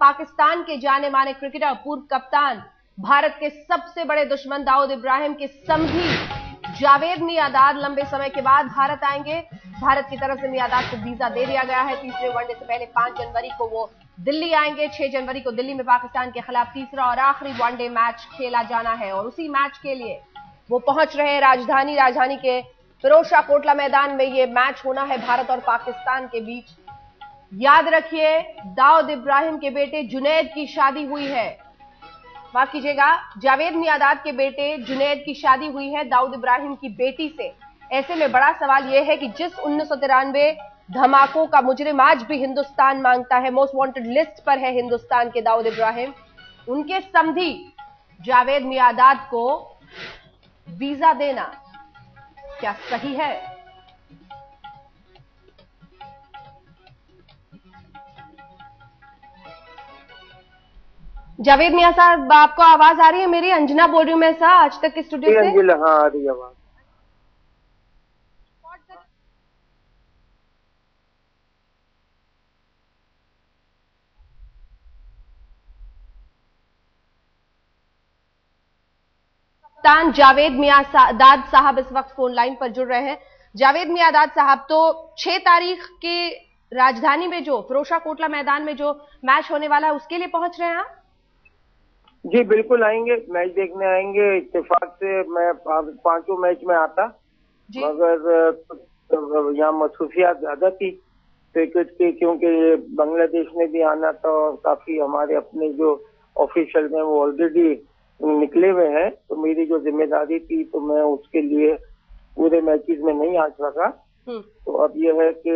पाकिस्तान के जाने माने क्रिकेटर, पूर्व कप्तान, भारत के सबसे बड़े दुश्मन दाऊद इब्राहिम के समधी जावेद मियांदाद लंबे समय के बाद भारत आएंगे। भारत की तरफ से मियांदाद को वीजा दे दिया गया है। तीसरे वनडे से पहले 5 जनवरी को वो दिल्ली आएंगे। 6 जनवरी को दिल्ली में पाकिस्तान के खिलाफ तीसरा और आखिरी वनडे मैच खेला जाना है और उसी मैच के लिए वो पहुंच रहे हैं राजधानी के फिरोजशाह कोटला मैदान में। ये मैच होना है भारत और पाकिस्तान के बीच। याद रखिए, दाऊद इब्राहिम के बेटे जुनैद की शादी हुई है, माफ कीजिएगा, जावेद मियांदाद के बेटे जुनैद की शादी हुई है दाऊद इब्राहिम की बेटी से। ऐसे में बड़ा सवाल यह है कि जिस 1993 धमाकों का मुजरिम आज भी हिंदुस्तान मांगता है, मोस्ट वांटेड लिस्ट पर है हिंदुस्तान के दाऊद इब्राहिम, उनके समधी जावेद मियांदाद को वीजा देना क्या सही है? जावेद मियां साहब, आपको आवाज आ रही है मेरी? अंजना बोल रही हूं मैं साहब, आज तक के स्टूडियो से। अंजना, हाँ आ रही है आवाज। कप्तान जावेद मियांदाद साहब इस वक्त फोन लाइन पर जुड़ रहे हैं। जावेद मियांदाद साहब, तो 6 तारीख के राजधानी में जो फिरोजशाह कोटला मैदान में जो मैच होने वाला है उसके लिए पहुंच रहे हैं आप? जी बिल्कुल आएंगे, मैच देखने आएंगे। इत्तेफाक से मैं 5 मैच में आता, मगर यहाँ मसरूफियात ज्यादा थी क्रिकेट की, क्योंकि बांग्लादेश में भी आना था और काफी हमारे अपने जो ऑफिशियल में वो ऑलरेडी निकले हुए हैं, तो मेरी जो जिम्मेदारी थी तो मैं उसके लिए पूरे मैचेस में नहीं आ सका। तो अब यह है कि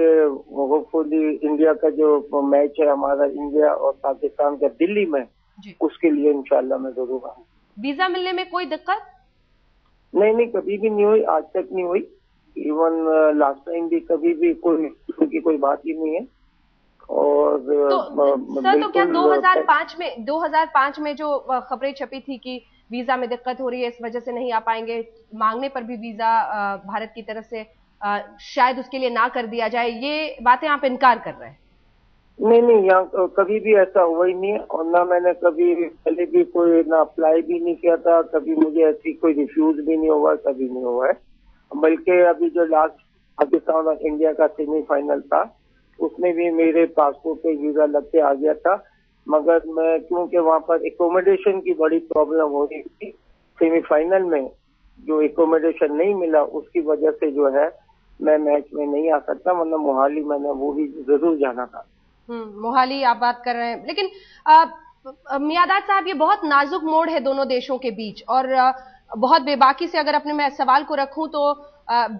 होपफुली इंडिया का जो मैच है हमारा इंडिया और पाकिस्तान का दिल्ली में, उसके लिए इंशाल्लाह मैं जरूर आऊँ। वीजा मिलने में कोई दिक्कत? नहीं, कभी भी नहीं हुई, आज तक नहीं हुई। इवन लास्ट टाइम भी कभी भी कोई बात ही नहीं है। और सर, तो क्या 2005 में जो खबरें छपी थी कि वीजा में दिक्कत हो रही है, इस वजह से नहीं आ पाएंगे, मांगने पर भी वीजा भारत की तरफ से शायद उसके लिए ना कर दिया जाए, ये बातें आप इनकार कर रहे हैं? नहीं, यहाँ कभी भी ऐसा हुआ ही नहीं है और ना मैंने कभी पहले भी कोई ना अप्लाई भी नहीं किया था, कभी मुझे ऐसी कोई रिफ्यूज भी नहीं हुआ, कभी नहीं हुआ है। बल्कि अभी जो लास्ट पाकिस्तान और इंडिया का सेमीफाइनल था उसमें भी मेरे पासपोर्ट पे वीजा लग के आ गया था, मगर मैं क्योंकि वहाँ पर एकोमोडेशन की बड़ी प्रॉब्लम हो रही थी, सेमीफाइनल में जो एकोमोडेशन नहीं मिला उसकी वजह से जो है मैं मैच में नहीं आ सकता, वरना मोहाली मैंने वो भी जरूर जाना था। मोहाली आप बात कर रहे हैं, लेकिन मियांदाद साहब, ये बहुत नाजुक मोड़ है दोनों देशों के बीच और बहुत बेबाकी से अगर अपने मैं सवाल को रखूं तो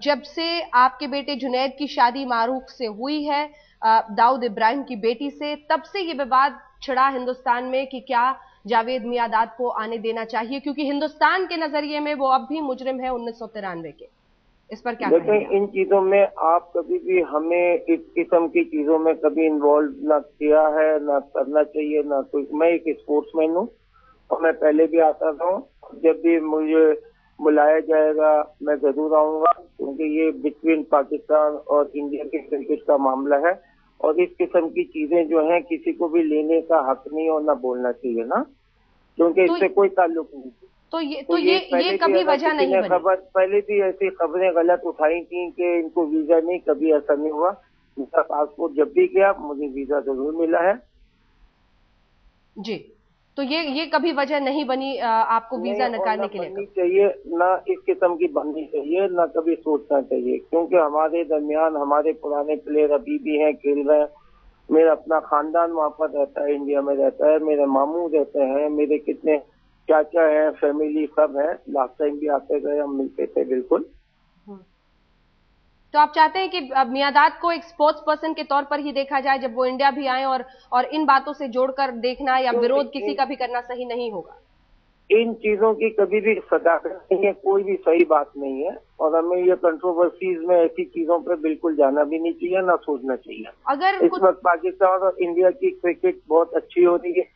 जब से आपके बेटे जुनैद की शादी मारूख से हुई है, दाऊद इब्राहिम की बेटी से, तब से ये विवाद छिड़ा हिंदुस्तान में कि क्या जावेद मियांदाद को आने देना चाहिए, क्योंकि हिंदुस्तान के नजरिए में वो अब भी मुजरिम है 1993 के। इस पर क्या देखें, इन चीजों में आप कभी भी हमें इस किस्म की चीजों में कभी इन्वॉल्व ना किया है, ना करना चाहिए, ना कोई। मैं एक स्पोर्ट्समैन हूँ और मैं पहले भी आता था, जब भी मुझे बुलाया जाएगा मैं जरूर आऊंगा, क्योंकि ये बिटवीन पाकिस्तान और इंडिया के क्रिकेट का मामला है और इस किस्म की चीजें जो हैं किसी को भी लेने का हक नहीं और ना बोलना चाहिए ना, क्योंकि इससे कोई ताल्लुक नहीं। तो ये कभी वजह नहीं बनी। पहले भी ऐसी खबरें गलत उठाई थी कि इनको वीजा नहीं, कभी ऐसा नहीं हुआ। मेरा पासपोर्ट जब भी गया मुझे वीजा जरूर मिला है जी। तो ये कभी वजह नहीं बनी आपको वीजा नकारने के लिए? चाहिए ना, इस किस्म की बननी चाहिए ना, कभी सोचना चाहिए, क्योंकि हमारे दरमियान हमारे पुराने प्लेयर अभी भी हैं, खेल रहे हैं। मेरा अपना खानदान वहाँ पर रहता है, इंडिया में रहता है, मेरे मामू रहते हैं, मेरे कितने चाचा है, फैमिली सब है। लास्ट टाइम भी आते गए, हम मिलते थे बिल्कुल। तो आप चाहते हैं कि मियांदाद को एक स्पोर्ट्स पर्सन के तौर पर ही देखा जाए जब वो इंडिया भी आए, और इन बातों से जोड़कर देखना या विरोध किसी का भी करना सही नहीं होगा? इन चीजों की कभी भी सदाकत नहीं है, कोई भी सही बात नहीं है और हमें ये कंट्रोवर्सीज में ऐसी चीजों पर बिल्कुल जाना भी नहीं चाहिए, ना सोचना चाहिए। अगर इस वक्त पाकिस्तान और इंडिया की क्रिकेट बहुत अच्छी हो रही है,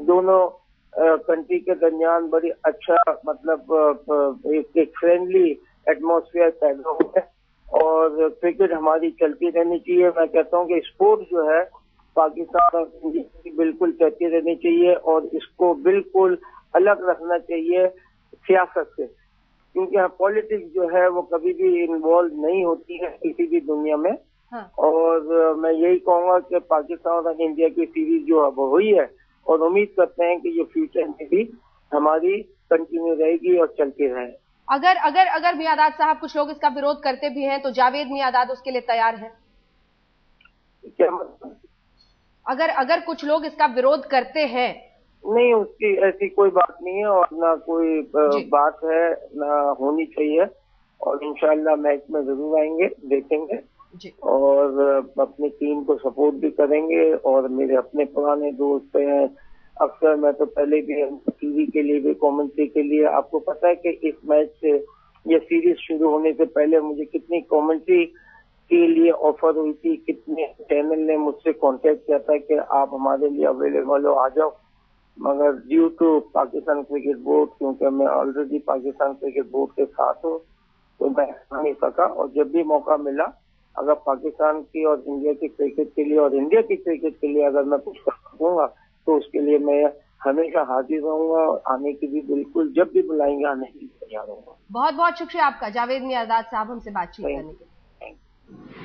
दोनों कंट्री के दरमियान बड़ी अच्छा मतलब एक फ्रेंडली एटमॉस्फेयर पैदा हुआ है और क्रिकेट हमारी चलती रहनी चाहिए। मैं कहता हूँ कि स्पोर्ट जो है पाकिस्तान और इंडिया की बिल्कुल चर्चा रहनी चाहिए और इसको बिल्कुल अलग रखना चाहिए सियासत से, क्योंकि यहाँ पॉलिटिक्स जो है वो कभी भी इन्वॉल्व नहीं होती है किसी भी दुनिया में। हाँ। और मैं यही कहूंगा कि पाकिस्तान और इंडिया की सीरीज जो अब हुई है और उम्मीद करते हैं कि ये फ्यूचर में भी हमारी कंटिन्यू रहेगी और चलती रहे। अगर अगर अगर मियादाद साहब कुछ लोग इसका विरोध करते भी हैं तो जावेद मियादाद उसके लिए तैयार है? क्या मतलब? अगर कुछ लोग इसका विरोध करते हैं? नहीं, उसकी ऐसी कोई बात नहीं है और ना कोई बात है, ना होनी चाहिए। और इंशाल्लाह मैच में जरूर आएंगे, देखेंगे जी। और अपनी टीम को सपोर्ट भी करेंगे। और मेरे अपने पुराने दोस्त हैं, अक्सर मैं तो पहले भी टीवी के लिए भी कमेंट्री के लिए, आपको पता है कि इस मैच से ये सीरीज शुरू होने से पहले मुझे कितनी कमेंट्री के लिए ऑफर हुई थी, कितने चैनल ने मुझसे कांटेक्ट किया था कि आप हमारे लिए अवेलेबल हो, आ जाओ। मगर due to Pakistan cricket board, क्योंकि मैं ऑलरेडी पाकिस्तान क्रिकेट बोर्ड के साथ हूँ, तो मैं आ नहीं सका। और जब भी मौका मिला, अगर पाकिस्तान की और इंडिया की क्रिकेट के लिए और इंडिया की क्रिकेट के लिए अगर मैं कुछ कर सकूंगा तो उसके लिए मैं हमेशा हाजिर रहूंगा और आने की भी बिल्कुल, जब भी बुलाएंगे आने की तैयार रहूंगा। बहुत बहुत शुक्रिया आपका जावेद मियादाद साहब हमसे बातचीत करने के लिए।